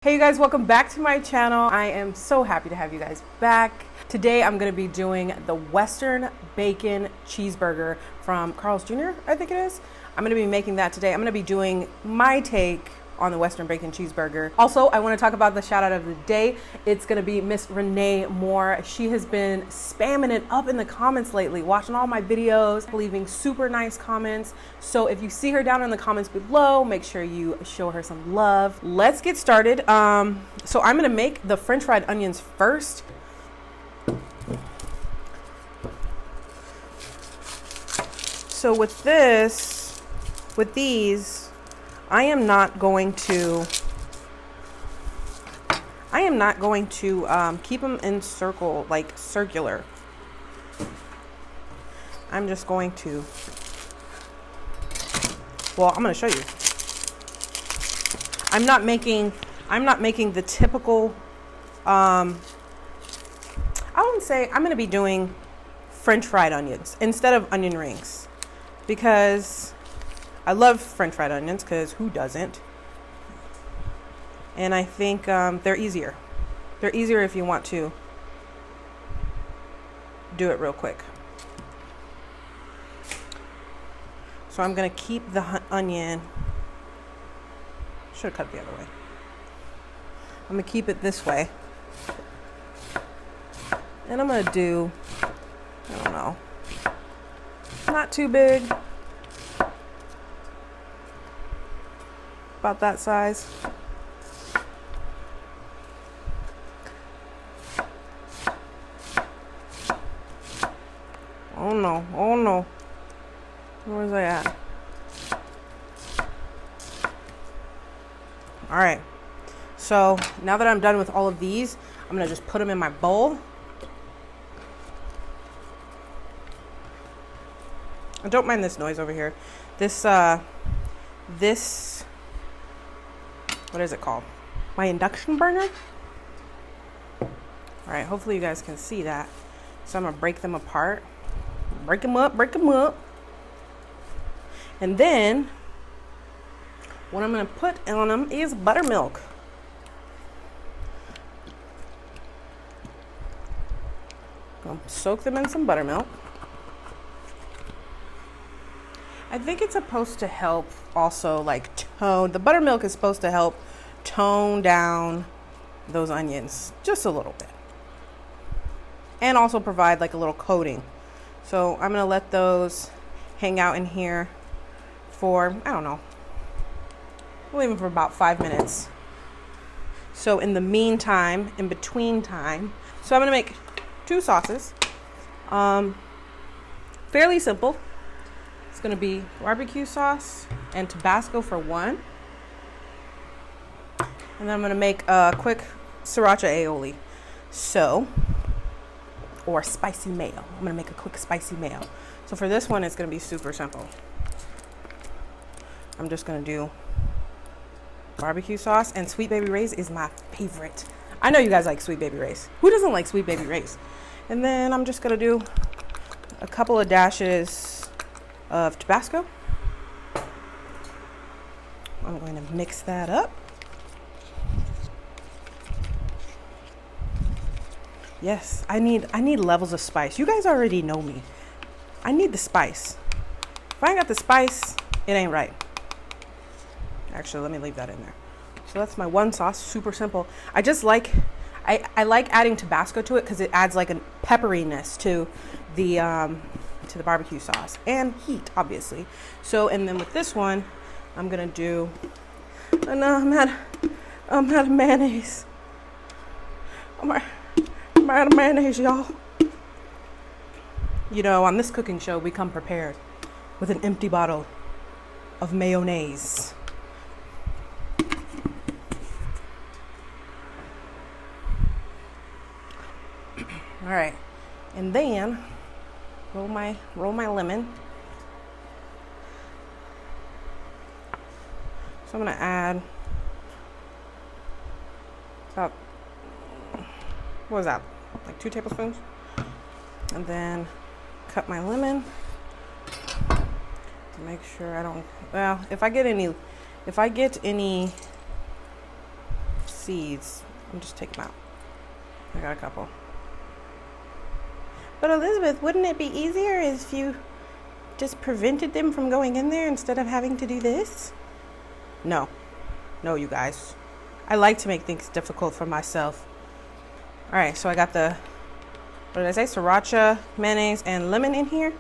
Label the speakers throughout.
Speaker 1: Hey you guys, welcome back to my channel. I am so happy to have you guys back. Today I'm going to be doing the Western Bacon Cheeseburger from Carl's Jr., I think it is. I'm going to be making that today. I'm going to be doing my take on the Western Bacon Cheeseburger. Also, I want to talk about the shout out of the day. It's going to be Miss Renee Moore. She has been spamming it up in the comments lately, watching all my videos, leaving super nice comments. So if you see her down in the comments below, make sure you show her some love. Let's get started. So I'm going to make the French fried onions first. So with these, I am not going to keep them in circular. I'm just going to, well, I'm going to show you. I'm not making the typical, I wouldn't say, I'm going to be doing French fried onions instead of onion rings because I love French fried onions, because who doesn't? And I think they're easier. They're easier if you want to do it real quick. So I'm going to keep the onion. Should have cut it the other way. I'm going to keep it this way. And I'm going to do, I don't know, not too big. About that size. Oh no, oh no. Where was I at? All right. So now that I'm done with all of these, I'm gonna just put them in my bowl. I don't mind this noise over here. This, what is it called? My induction burner? All right, hopefully you guys can see that. So I'm gonna break them apart. Break them up. And then, what I'm gonna put on them is buttermilk. Gonna soak them in some buttermilk. I think it's supposed to help also the buttermilk is supposed to help tone down those onions just a little bit. And also provide like a little coating. So I'm gonna let those hang out in here for, I don't know, we'll leave them for about 5 minutes. So in the meantime, in between time, so I'm gonna make 2 sauces. Fairly simple. It's going to be barbecue sauce and Tabasco for one. And then I'm going to make a quick sriracha aioli. So, or spicy mayo. I'm going to make a quick spicy mayo. So for this one, it's going to be super simple. I'm just going to do barbecue sauce, and Sweet Baby Ray's is my favorite. I know you guys like Sweet Baby Ray's. Who doesn't like Sweet Baby Ray's? And then I'm just going to do a couple of dashes of Tabasco. I'm going to mix that up. Yes, I need levels of spice. You guys already know me. I need the spice. If I ain't got the spice, it ain't right. Actually, let me leave that in there. So that's my one sauce, super simple. I just like, I like adding Tabasco to it because it adds like a pepperiness to the barbecue sauce and heat, obviously. So, and then with this one, I'm gonna do, I'm out of mayonnaise. I'm out of mayonnaise, y'all. You know, on this cooking show, we come prepared with an empty bottle of mayonnaise. All right, and then roll my lemon. So I'm gonna add about, what was that? Like 2 tablespoons. And then cut my lemon. Make sure I don't, well, if I get any seeds. I'm just take them out. I got a couple. But Elizabeth, wouldn't it be easier if you just prevented them from going in there instead of having to do this? No, you guys. I like to make things difficult for myself. All right, so I got the, what did I say? Sriracha, mayonnaise, and lemon in here.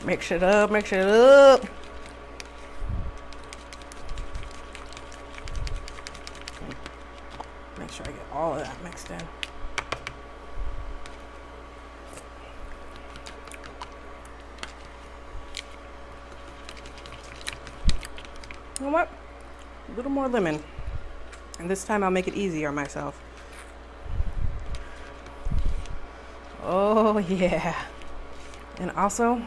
Speaker 1: Mix it up, mix it up. Make sure I get all of that mixed in. You know what? A little more lemon. And this time I'll make it easier on myself. Oh yeah. And also,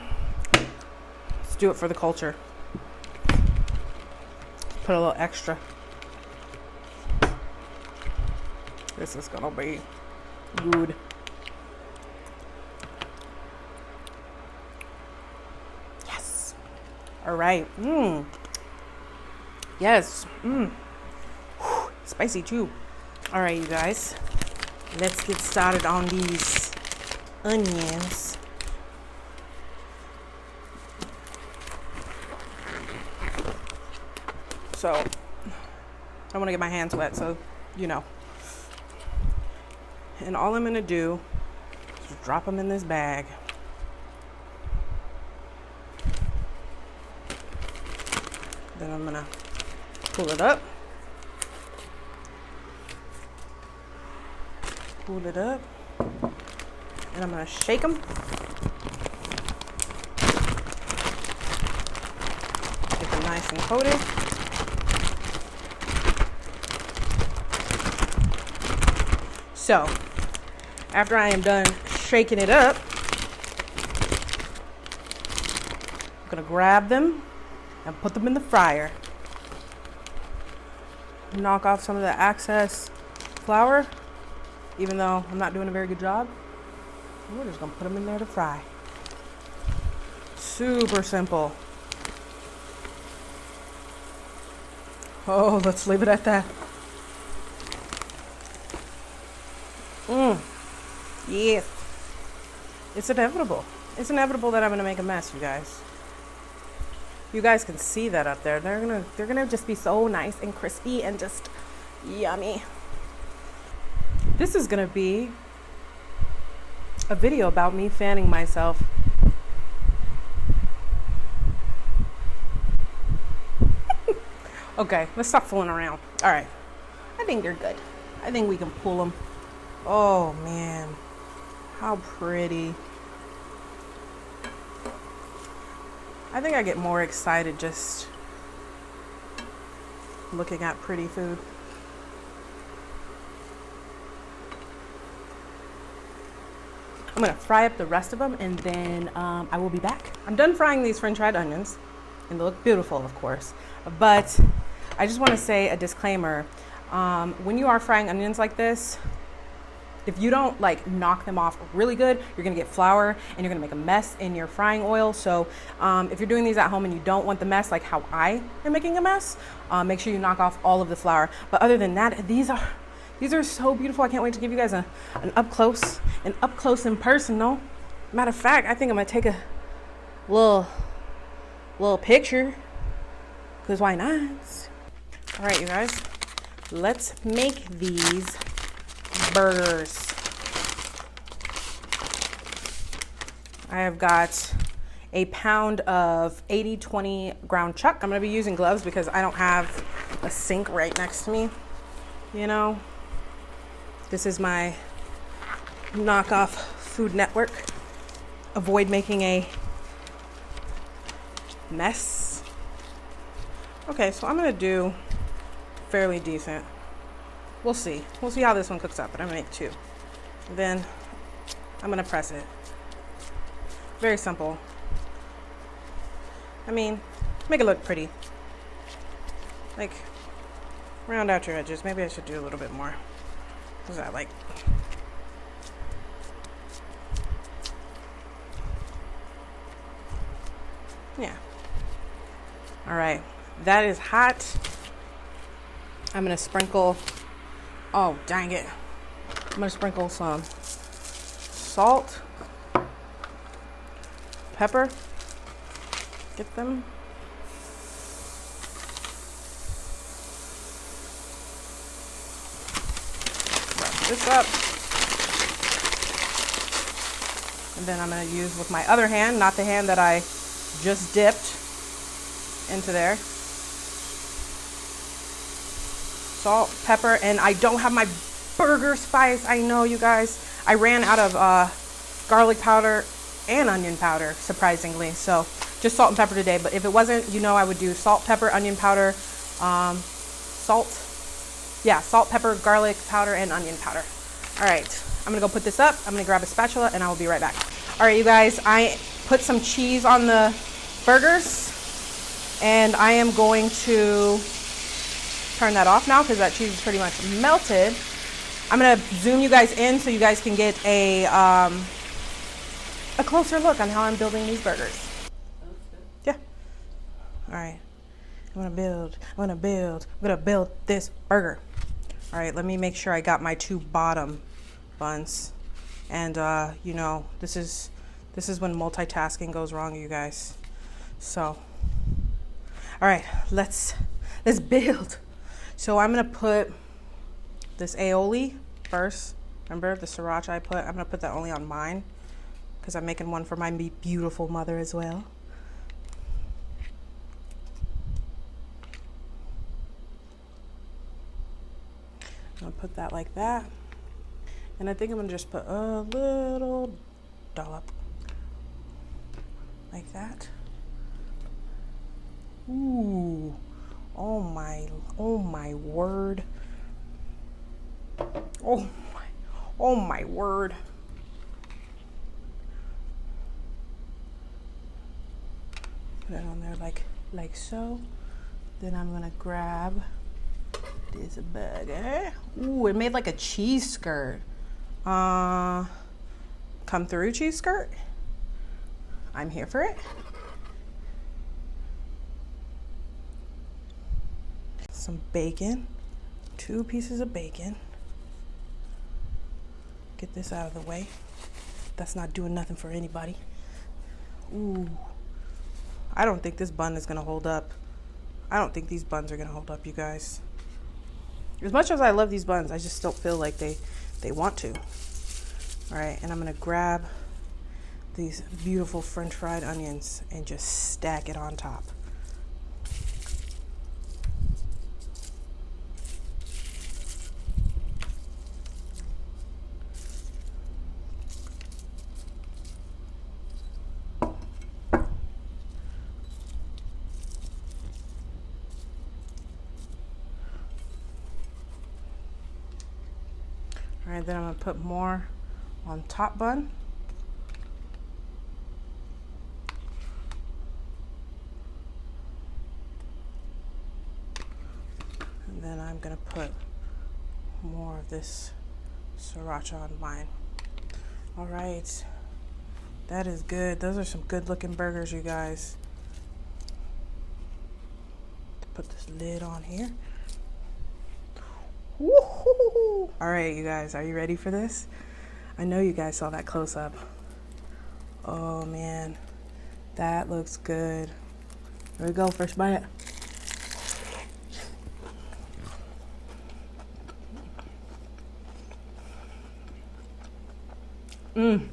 Speaker 1: let's do it for the culture. Put a little extra. This is gonna be good. Yes. All right. Yes. Spicy too. All right, you guys. Let's get started on these onions. So, I don't want to get my hands wet, so you know. And all I'm going to do is drop them in this bag. Then I'm going to pull it up. Pull it up. And I'm going to shake them. Get them nice and coated. So, after I am done shaking it up, I'm gonna grab them and put them in the fryer. Knock off some of the excess flour, even though I'm not doing a very good job. We're just gonna put them in there to fry. Super simple. Oh, let's leave it at that. Yes. It's inevitable. It's inevitable that I'm gonna make a mess, you guys. You guys can see that up there. They're gonna just be so nice and crispy and just yummy. This is gonna be a video about me fanning myself. Okay, let's stop fooling around. All right, I think they're good. I think we can pull them. Oh man, how pretty. I think I get more excited just looking at pretty food. I'm gonna fry up the rest of them and then I will be back. I'm done frying these French fried onions and they look beautiful, of course. But I just wanna say a disclaimer. When you are frying onions like this, if you don't like knock them off really good, you're gonna get flour and you're gonna make a mess in your frying oil. So if you're doing these at home and you don't want the mess like how I am making a mess, make sure you knock off all of the flour. But other than that, these are so beautiful. I can't wait to give you guys an up close and personal. Matter of fact, I think I'm gonna take a little picture, because why not? All right, you guys, let's make these burgers. I have got a pound of 80/20 ground chuck. I'm gonna be using gloves because I don't have a sink right next to me. You know, this is my knockoff Food Network. Avoid making a mess. Okay, so I'm gonna do fairly decent. We'll see. We'll see how this one cooks up, but I'm gonna make two. Then I'm gonna press it. Very simple. I mean, make it look pretty. Like, round out your edges. Maybe I should do a little bit more. What's that like? Yeah. All right, that is hot. I'm gonna sprinkle, oh dang it. I'm gonna sprinkle some salt, pepper, get them. Wrap this up. And then I'm gonna use with my other hand, not the hand that I just dipped into there. Salt, pepper, and I don't have my burger spice. I know, you guys. I ran out of garlic powder and onion powder, surprisingly. So just salt and pepper today. But if it wasn't, you know, I would do salt, pepper, onion powder, salt, pepper, garlic powder, and onion powder. All right, I'm gonna go put this up. I'm gonna grab a spatula and I will be right back. All right, you guys, I put some cheese on the burgers and I am going to turn that off now because that cheese is pretty much melted. I'm gonna zoom you guys in so you guys can get a closer look on how I'm building these burgers. Yeah. All right. I'm gonna build this burger. All right, let me make sure I got my two bottom buns. And you know, this is when multitasking goes wrong, you guys. So, all right, let's build. So I'm gonna put this aioli first. Remember the sriracha I put? I'm gonna put that only on mine because I'm making one for my beautiful mother as well. I'm gonna put that like that. And I think I'm gonna just put a little dollop like that. Ooh, oh my word. Oh my word. Put it on there like so. Then I'm gonna grab this burger. Ooh, it made like a cheese skirt. Come through cheese skirt. I'm here for it. Some bacon, 2 pieces of bacon. Get this out of the way. That's not doing nothing for anybody. Ooh, I don't think this bun is gonna hold up. I don't think these buns are gonna hold up, you guys. As much as I love these buns, I just don't feel like they want to. All right, and I'm gonna grab these beautiful French fried onions and just stack it on top. All right, then I'm gonna put more on top bun. And then I'm gonna put more of this sriracha on mine. All right, that is good. Those are some good looking burgers, you guys. Put this lid on here. Woo-hoo-hoo-hoo. All right, you guys, are you ready for this? I know you guys saw that close up. Oh man, that looks good. Here we go, first bite. Mmm.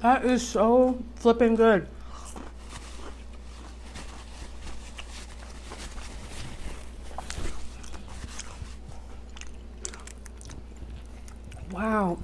Speaker 1: That is so flipping good. Wow.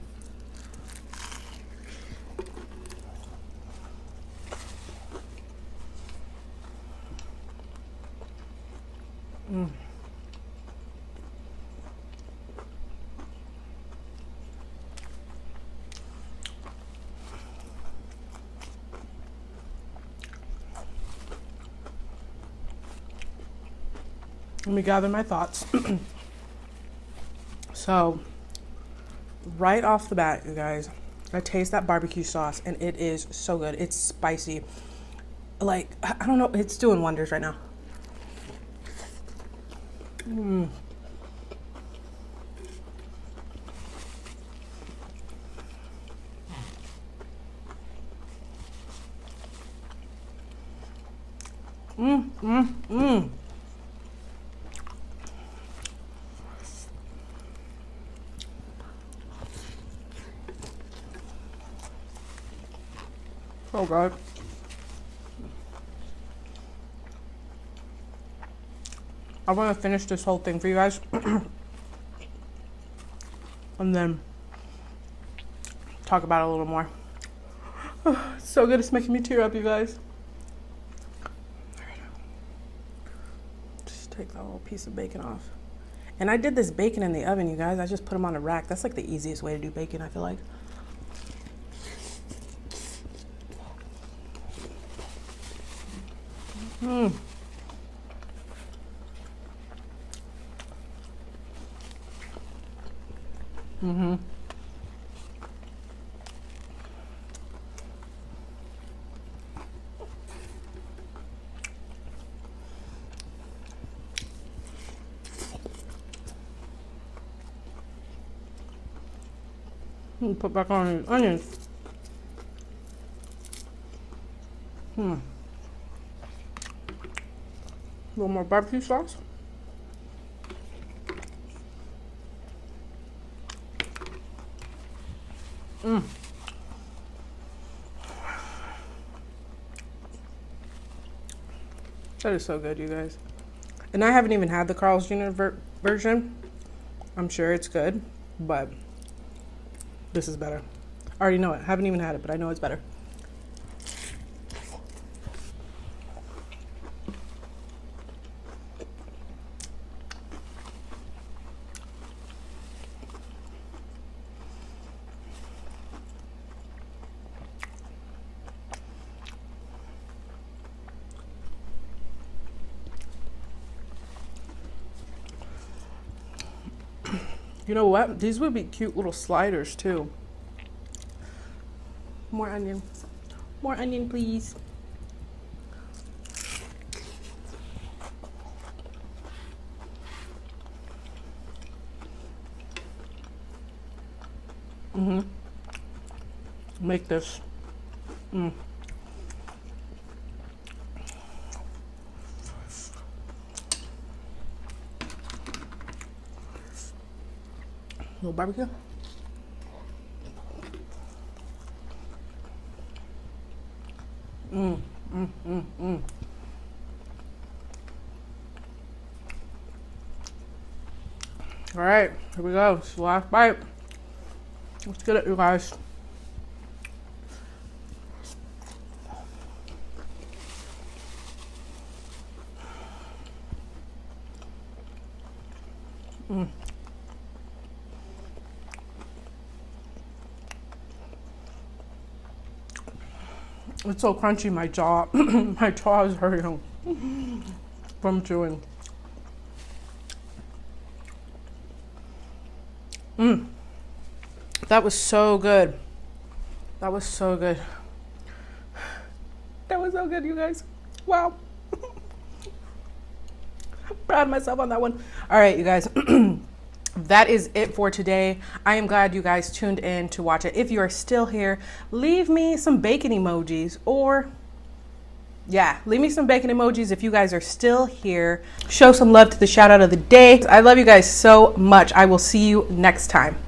Speaker 1: Let me gather my thoughts. So, right off the bat, you guys, I taste that barbecue sauce and it is so good. It's spicy. Like, I don't know, it's doing wonders right now. So good. I want to finish this whole thing for you guys. And then talk about it a little more. It's so good. It's making me tear up, you guys. Just take that little piece of bacon off. And I did this bacon in the oven, you guys. I just put them on a rack. That's like the easiest way to do bacon, I feel like. Put back on the onions. A little more barbecue sauce. That is so good, you guys. And I haven't even had the Carl's Jr. version. I'm sure it's good, but this is better. I already know it. Haven't even had it, but I know it's better. You know what? These would be cute little sliders too. More onion. More onion, please. Make this. Little barbecue. All right, here we go. It's the last bite. Let's get it, you guys. It's so crunchy, my jaw. My jaw is hurting from chewing. That was so good. That was so good. That was so good, you guys. Wow. Proud of myself on that one. All right, you guys. That is it for today. I am glad you guys tuned in to watch it. If you are still here, leave me some bacon emojis, or leave me some bacon emojis if you guys are still here. Show some love to the shout out of the day. I love you guys so much. I will see you next time.